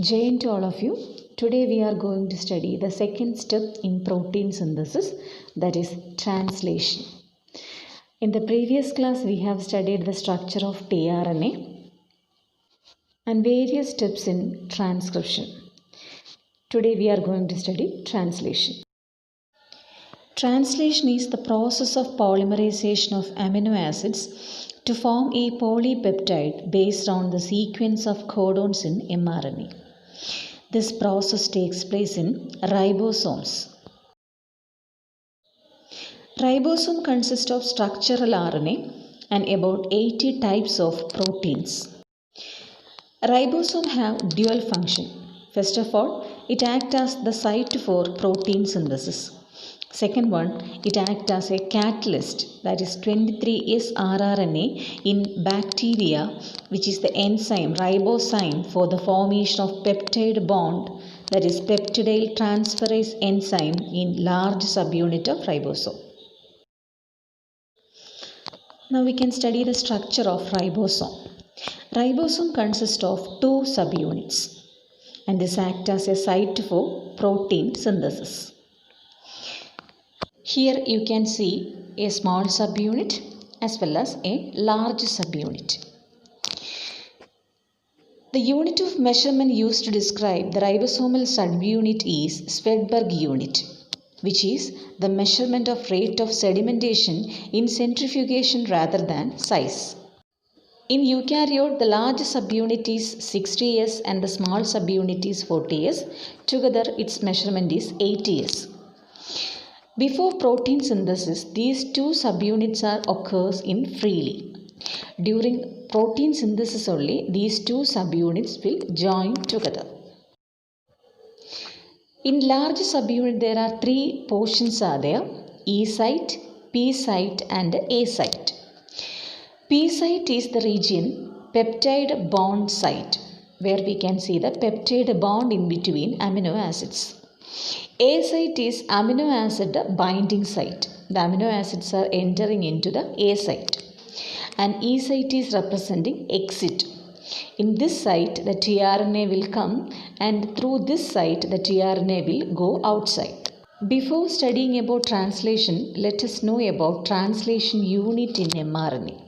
Jai to all of you. Today we are going to study the second step in protein synthesis, that is translation. In the previous class we have studied the structure of tRNA and various steps in transcription. Today we are going to study translation. Translation is the process of polymerization of amino acids to form a polypeptide based on the sequence of codons in mRNA. This process takes place in ribosomes. Ribosome consists of structural RNA and about 80 types of proteins. Ribosomes have dual function. First of all, it acts as the site for protein synthesis. Second one, it acts as a catalyst, that is 23S rRNA in bacteria, which is the enzyme ribozyme for the formation of peptide bond, that is peptidyl transferase enzyme in large subunit of ribosome. Now we can study the structure of ribosome. Ribosome consists of two subunits and this acts as a site for protein synthesis. Here you can see a small subunit as well as a large subunit. The unit of measurement used to describe the ribosomal subunit is Swedberg unit, which is the measurement of rate of sedimentation in centrifugation rather than size. In eukaryote, the large subunit is 60S and the small subunit is 40S. Together, its measurement is 80S. Before protein synthesis, these two subunits occurs in freely. During protein synthesis only, these two subunits will join together. In large subunit, there are three portions are there: E site, P site and A site. P site is the region peptide bond site, where we can see the peptide bond in between amino acids. A site is amino acid binding site. The amino acids are entering into the A site. And E site is representing exit. In this site, the tRNA will come and through this site, the tRNA will go outside. Before studying about translation, let us know about translation unit in mRNA.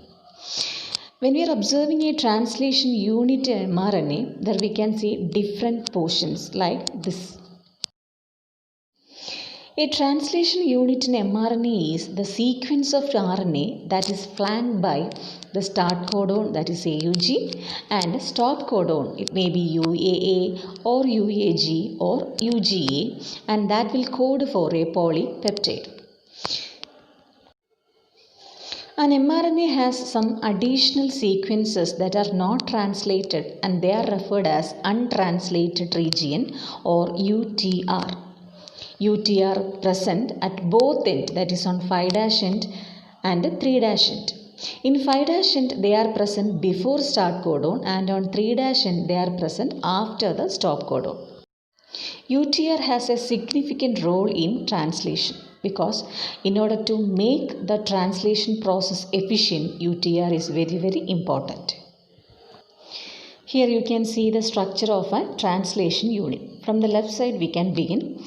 When we are observing a translation unit in mRNA, there we can see different portions like this. A translation unit in mRNA is the sequence of RNA that is flanked by the start codon, that is AUG, and stop codon, it may be UAA or UAG or UGA, and that will code for a polypeptide. An mRNA has some additional sequences that are not translated and they are referred as untranslated region or UTR. UTR present at both ends, that is on 5' end and 3' end. In 5' end they are present before start codon and on 3' end they are present after the stop codon. UTR has a significant role in translation because in order to make the translation process efficient, UTR is very important. Here you can see the structure of a translation unit. From the left side we can begin.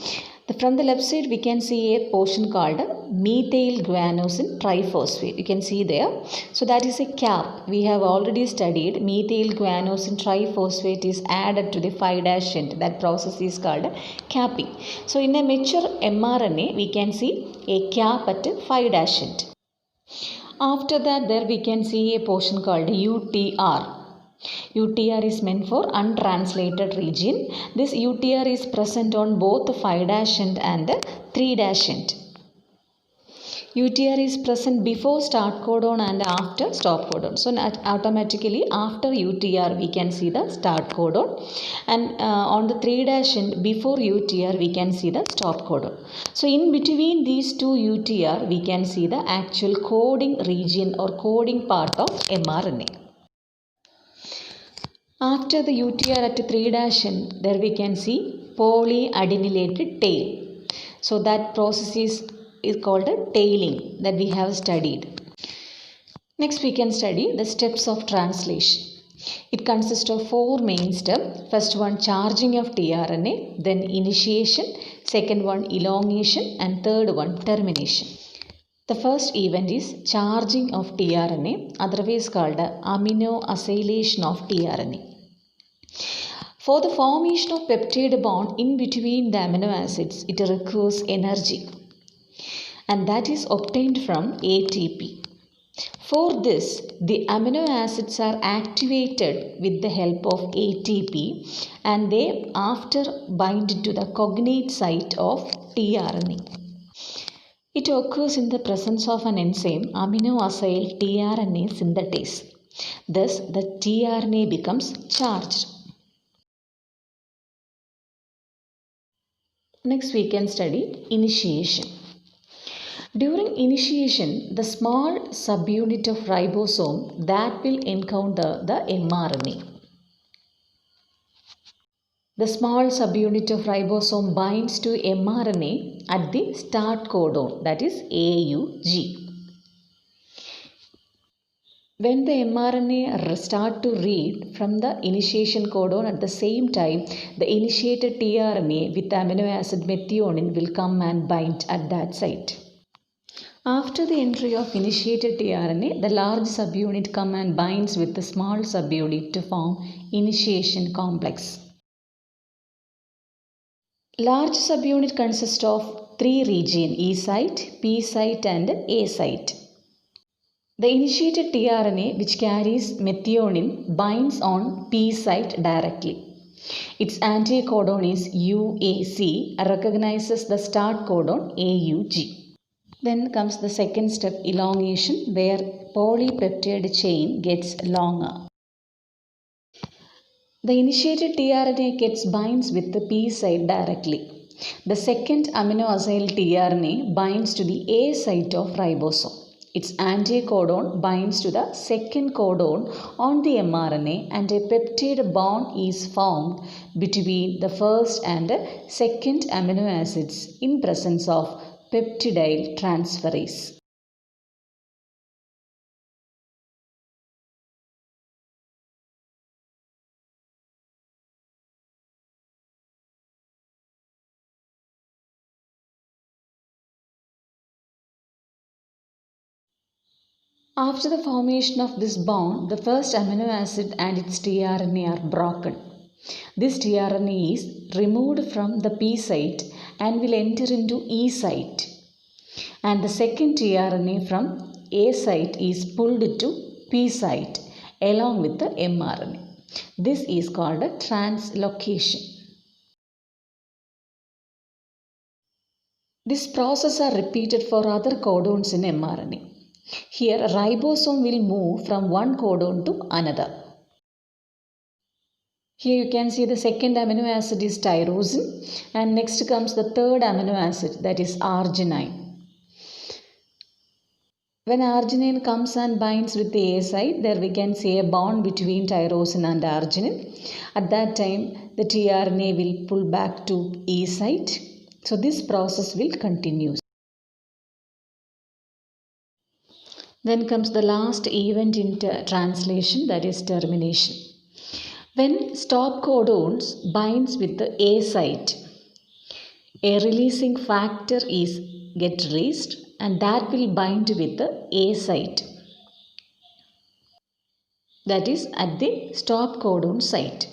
From the left side we can see a portion called methyl guanosine triphosphate. You can see there. So that is a cap. We have already studied methyl guanosine triphosphate is added to the 5' end. That process is called capping. So in a mature mRNA we can see a cap at 5' end. After that there we can see a portion called UTR. UTR is meant for untranslated region. This UTR is present on both 5' end and 3' end. UTR is present before start codon and after stop codon. So automatically after UTR we can see the start codon and on the 3' end before UTR we can see the stop codon. So in between these two UTR we can see the actual coding region or coding part of mRNA. After the UTR at 3' end, there we can see polyadenylated tail. So that process is called a tailing that we have studied. Next we can study the steps of translation. It consists of four main steps. First one, charging of tRNA, then initiation, second one, elongation, and third one, termination. The first event is charging of tRNA, otherwise called amino acylation of tRNA. For the formation of peptide bond in between the amino acids, it requires energy, and that is obtained from ATP. For this, the amino acids are activated with the help of ATP, and they after bind to the cognate site of tRNA. It occurs in the presence of an enzyme amino acyl tRNA synthetase. Thus, the tRNA becomes charged. Next, we can study initiation. During initiation, the small subunit of ribosome that will encounter the mRNA. The small subunit of ribosome binds to mRNA at the start codon, that is AUG. When the mRNA start to read from the initiation codon, at the same time, the initiated tRNA with the amino acid methionine will come and bind at that site. After the entry of initiated tRNA, the large subunit comes and binds with the small subunit to form initiation complex. Large subunit consists of three regions: E site, P site, and A site. The initiated tRNA, which carries methionine, binds on P site directly. Its anticodon is UAC, recognizes the start codon AUG. Then comes the second step, elongation, where polypeptide chain gets longer. The initiated tRNA gets binds with the P site directly. The second amino acyl tRNA binds to the A site of ribosome. Its anticodon binds to the second codon on the mRNA, and a peptide bond is formed between the first and second amino acids in presence of peptidyl transferase. After the formation of this bond, the first amino acid and its tRNA are broken. This tRNA is removed from the P site and will enter into E site, and the second tRNA from A site is pulled to P site along with the mRNA. This is called a translocation. This process are repeated for other codons in mRNA. Here, ribosome will move from one codon to another. Here you can see the second amino acid is tyrosine, and next comes the third amino acid, that is arginine. When arginine comes and binds with the A site, there we can see a bond between tyrosine and arginine. At that time, the tRNA will pull back to E site. So this process will continue. Then comes the last event in translation, that is termination. When stop codons binds with the A site, a releasing factor is get released, and that will bind with the A site, that is at the stop codon site.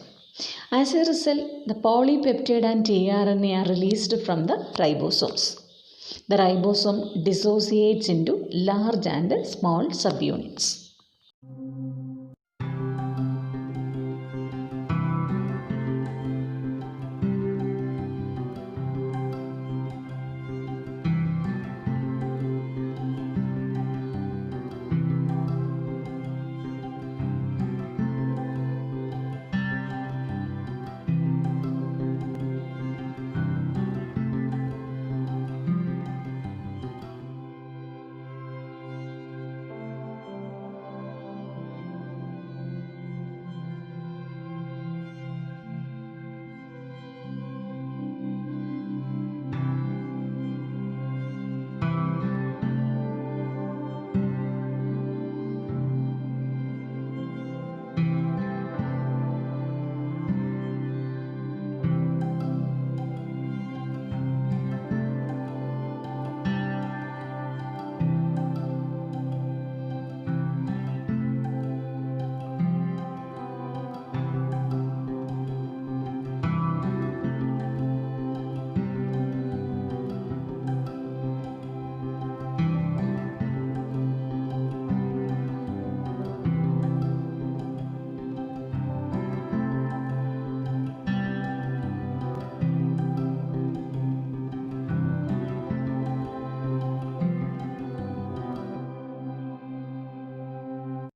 As a result, the polypeptide and tRNA are released from the ribosomes. The ribosome dissociates into large and small subunits.